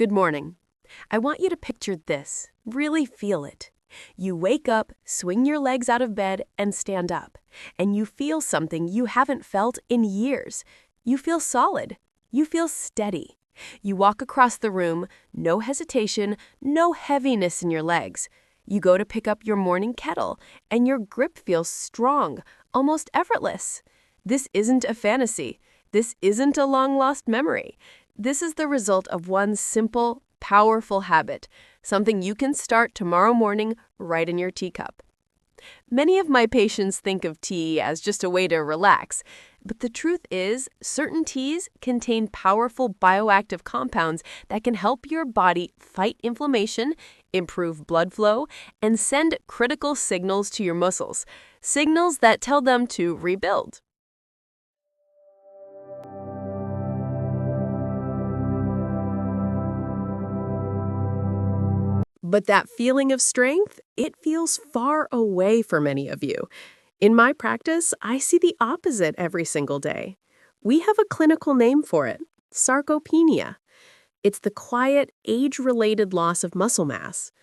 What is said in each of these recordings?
Good morning. I want you to picture this. Really feel it. You wake up, swing your legs out of bed, and stand up. And you feel something you haven't felt in years. You feel solid. You feel steady. You walk across the room, no hesitation, no heaviness in your legs. You go to pick up your morning kettle, and your grip feels strong, almost effortless. This isn't a fantasy. This isn't a long-lost memory. This is the result of one simple, powerful habit, something you can start tomorrow morning right in your teacup. Many of my patients think of tea as just a way to relax, but the truth is, certain teas contain powerful bioactive compounds that can help your body fight inflammation, improve blood flow, and send critical signals to your muscles, signals that tell them to rebuild. But that feeling of strength, it feels far away for many of you. In my practice, I see the opposite every single day. We have a clinical name for it, sarcopenia. It's the quiet, age-related loss of muscle mass.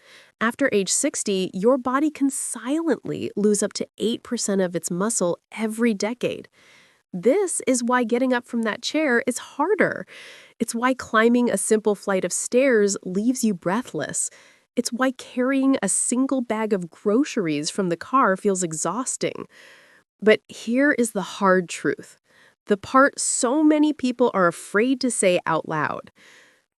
After age 60, your body can silently lose up to 8% of its muscle every decade. This is why getting up from that chair is harder. It's why climbing a simple flight of stairs leaves you breathless. It's why carrying a single bag of groceries from the car feels exhausting. But here is the hard truth, the part so many people are afraid to say out loud.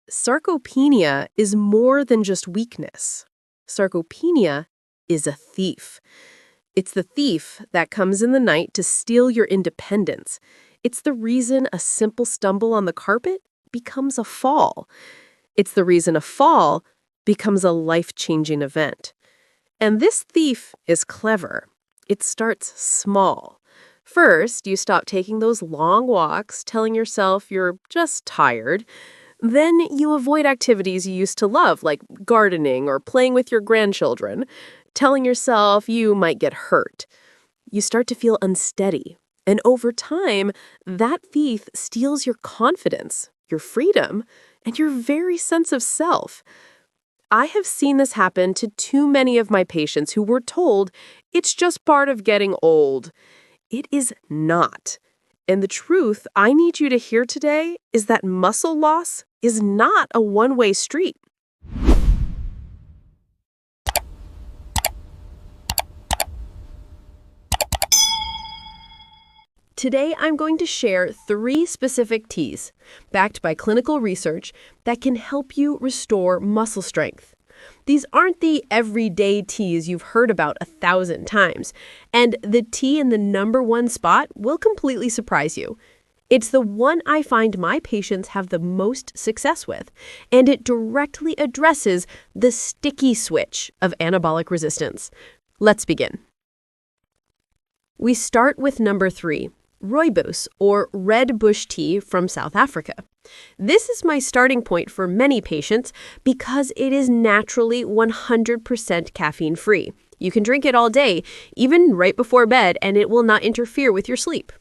Sarcopenia is more than just weakness. Sarcopenia is a thief. It's the thief that comes in the night to steal your independence. It's the reason a simple stumble on the carpet becomes a fall. It's the reason a fall becomes a life-changing event. And this thief is clever. It starts small. First, you stop taking those long walks, telling yourself you're just tired. Then you avoid activities you used to love, like gardening or playing with your grandchildren, telling yourself you might get hurt. You start to feel unsteady. And over time, that thief steals your confidence, your freedom, and your very sense of self. I have seen this happen to too many of my patients who were told it's just part of getting old. It is not. And the truth I need you to hear today is that muscle loss is not a one-way street. Today, I'm going to share 3 specific teas, backed by clinical research, that can help you restore muscle strength. These aren't the everyday teas you've heard about 1,000 times, and the tea in the #1 spot will completely surprise you. It's the one I find my patients have the most success with, and it directly addresses the sticky switch of anabolic resistance. Let's begin. We start with number 3. Rooibos, or red bush tea from South Africa. This is my starting point for many patients because it is naturally 100% caffeine-free. You can drink it all day, even right before bed, and it will not interfere with your sleep.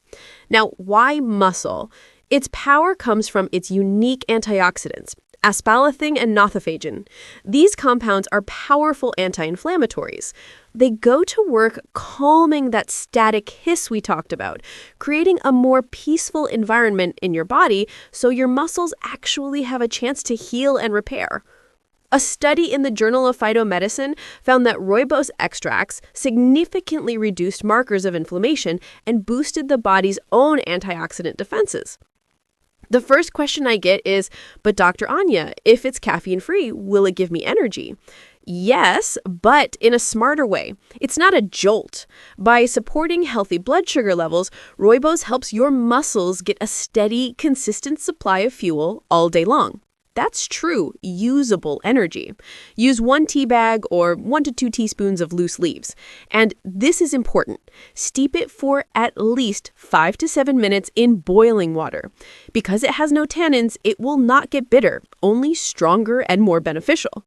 Now, why muscle? Its power comes from its unique antioxidants, asparagine and nothofagen. These compounds are powerful anti-inflammatories. They go to work calming that static hiss we talked about, creating a more peaceful environment in your body so your muscles actually have a chance to heal and repair. A study in the Journal of Phytomedicine found that rooibos extracts significantly reduced markers of inflammation and boosted the body's own antioxidant defenses. The first question I get is, but Dr. Anya, if it's caffeine-free, will it give me energy? Yes, but in a smarter way. It's not a jolt. By supporting healthy blood sugar levels, rooibos helps your muscles get a steady, consistent supply of fuel all day long. That's true, usable energy. Use 1 tea bag or 1 to 2 teaspoons of loose leaves. And this is important. Steep it for at least 5 to 7 minutes in boiling water. Because it has no tannins, it will not get bitter, only stronger and more beneficial.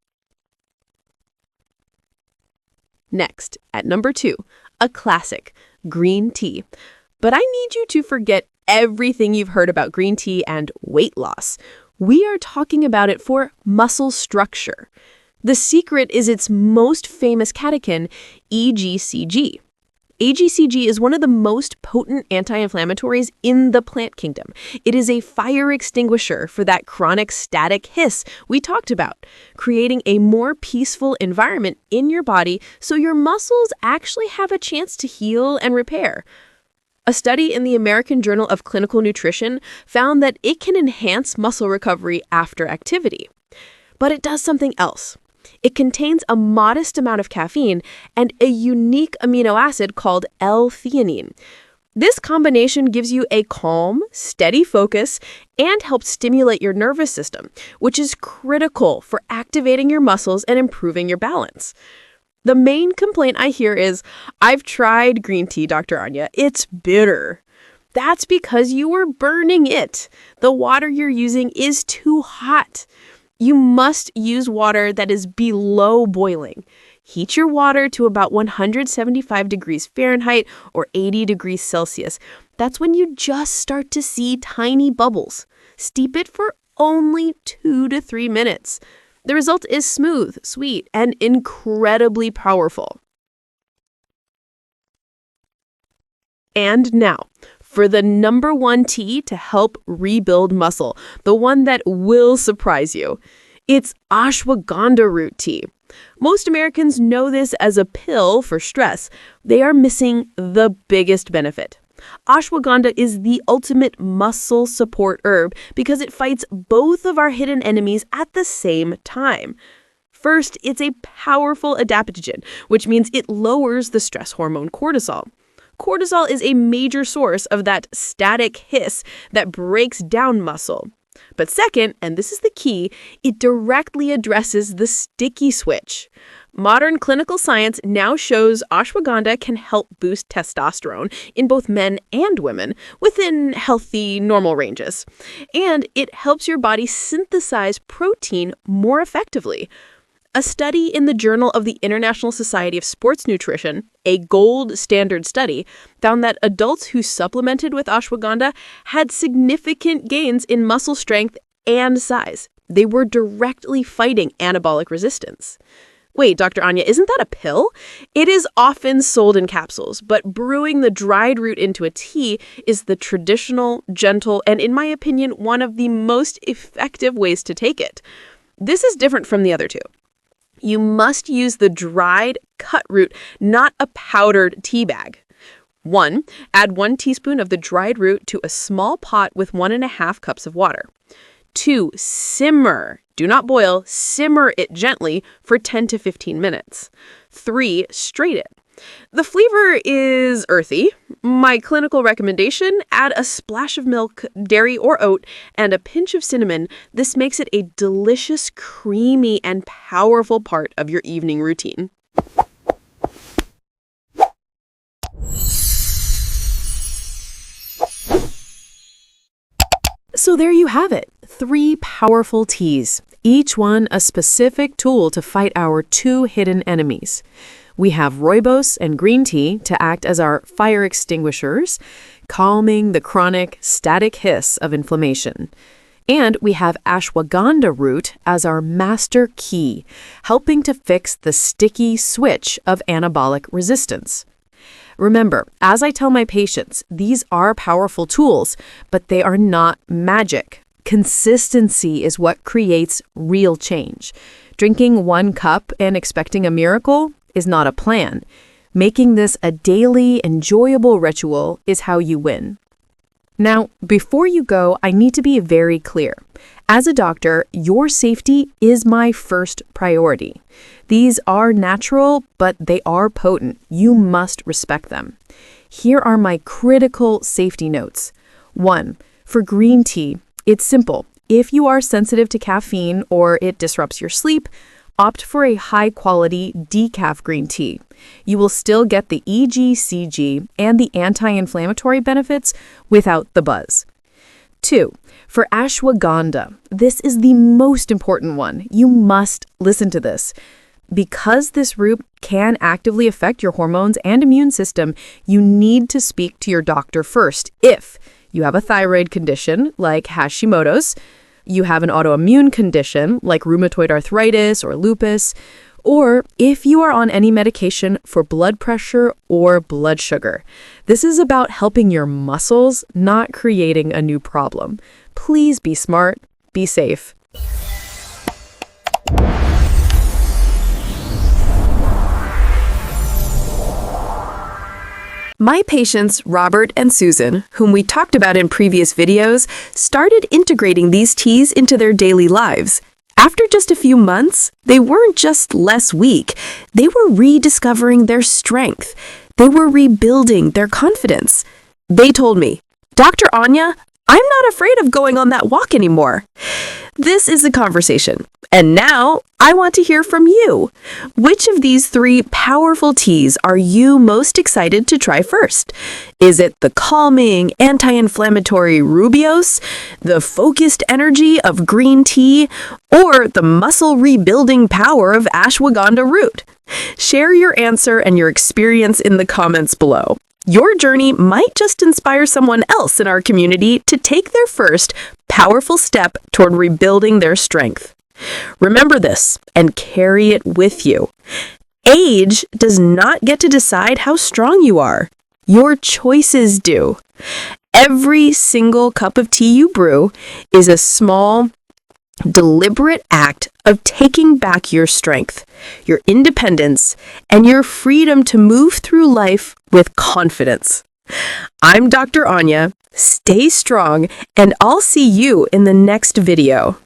Next, at number 2, a classic, green tea. But I need you to forget everything you've heard about green tea and weight loss. We are talking about it for muscle structure. The secret is its most famous catechin, EGCG. AGCG is one of the most potent anti-inflammatories in the plant kingdom. It is a fire extinguisher for that chronic static hiss we talked about, creating a more peaceful environment in your body so your muscles actually have a chance to heal and repair. A study in the American Journal of Clinical Nutrition found that it can enhance muscle recovery after activity. But it does something else. It contains a modest amount of caffeine and a unique amino acid called L-theanine. This combination gives you a calm, steady focus and helps stimulate your nervous system, which is critical for activating your muscles and improving your balance. The main complaint I hear is, "I've tried green tea, Dr. Anya. It's bitter." That's because you were burning it. The water you're using is too hot. You must use water that is below boiling. Heat your water to about 175 degrees Fahrenheit or 80 degrees Celsius. That's when you just start to see tiny bubbles. Steep it for only 2 to 3 minutes. The result is smooth, sweet, and incredibly powerful. And now, for the number one tea to help rebuild muscle, the one that will surprise you. It's ashwagandha root tea. Most Americans know this as a pill for stress. They are missing the biggest benefit. Ashwagandha is the ultimate muscle support herb because it fights both of our hidden enemies at the same time. First, it's a powerful adaptogen, which means it lowers the stress hormone cortisol. Cortisol is a major source of that static hiss that breaks down muscle. But second, and this is the key, it directly addresses the sticky switch. Modern clinical science now shows ashwagandha can help boost testosterone in both men and women within healthy, normal ranges. And it helps your body synthesize protein more effectively. A study in the Journal of the International Society of Sports Nutrition, a gold standard study, found that adults who supplemented with ashwagandha had significant gains in muscle strength and size. They were directly fighting anabolic resistance. Wait, Dr. Anya, isn't that a pill? It is often sold in capsules, but brewing the dried root into a tea is the traditional, gentle, and in my opinion, one of the most effective ways to take it. This is different from the other two. You must use the dried cut root, not a powdered tea bag. 1. Add 1 teaspoon of the dried root to a small pot with 1.5 cups of water. 2. Simmer. Do not boil. Simmer it gently for 10 to 15 minutes. 3. Strain it. The flavor is earthy. My clinical recommendation, add a splash of milk, dairy or oat, and a pinch of cinnamon. This makes it a delicious, creamy, and powerful part of your evening routine. So there you have it, 3 powerful teas, each one a specific tool to fight our 2 hidden enemies. We have rooibos and green tea to act as our fire extinguishers, calming the chronic static hiss of inflammation. And we have ashwagandha root as our master key, helping to fix the sticky switch of anabolic resistance. Remember, as I tell my patients, these are powerful tools, but they are not magic. Consistency is what creates real change. Drinking 1 cup and expecting a miracle is not a plan. Making this a daily, enjoyable ritual is how you win. Now, before you go, I need to be very clear. As a doctor, your safety is my first priority. These are natural, but they are potent. You must respect them. Here are my critical safety notes. 1. For green tea, it's simple. If you are sensitive to caffeine or it disrupts your sleep, opt for a high-quality decaf green tea. You will still get the EGCG and the anti-inflammatory benefits without the buzz. 2. For ashwagandha, this is the most important one. You must listen to this. Because this root can actively affect your hormones and immune system, you need to speak to your doctor first if you have a thyroid condition like Hashimoto's, you have an autoimmune condition like rheumatoid arthritis or lupus, or if you are on any medication for blood pressure or blood sugar. This is about helping your muscles, not creating a new problem. Please be smart, be safe. My patients, Robert and Susan, whom we talked about in previous videos, started integrating these teas into their daily lives. After just a few months, they weren't just less weak, they were rediscovering their strength. They were rebuilding their confidence. They told me, "Dr. Anya, I'm not afraid of going on that walk anymore." This is the conversation. And now I want to hear from you. Which of these 3 powerful teas are you most excited to try first? Is it the calming, anti-inflammatory Rubios, the focused energy of green tea, or the muscle rebuilding power of ashwagandha root? Share your answer and your experience in the comments below. Your journey might just inspire someone else in our community to take their first powerful step toward rebuilding their strength. Remember this and carry it with you. Age does not get to decide how strong you are. Your choices do. Every single cup of tea you brew is a small, deliberate act of taking back your strength, your independence, and your freedom to move through life with confidence. I'm Dr. Anya. Stay strong, and I'll see you in the next video.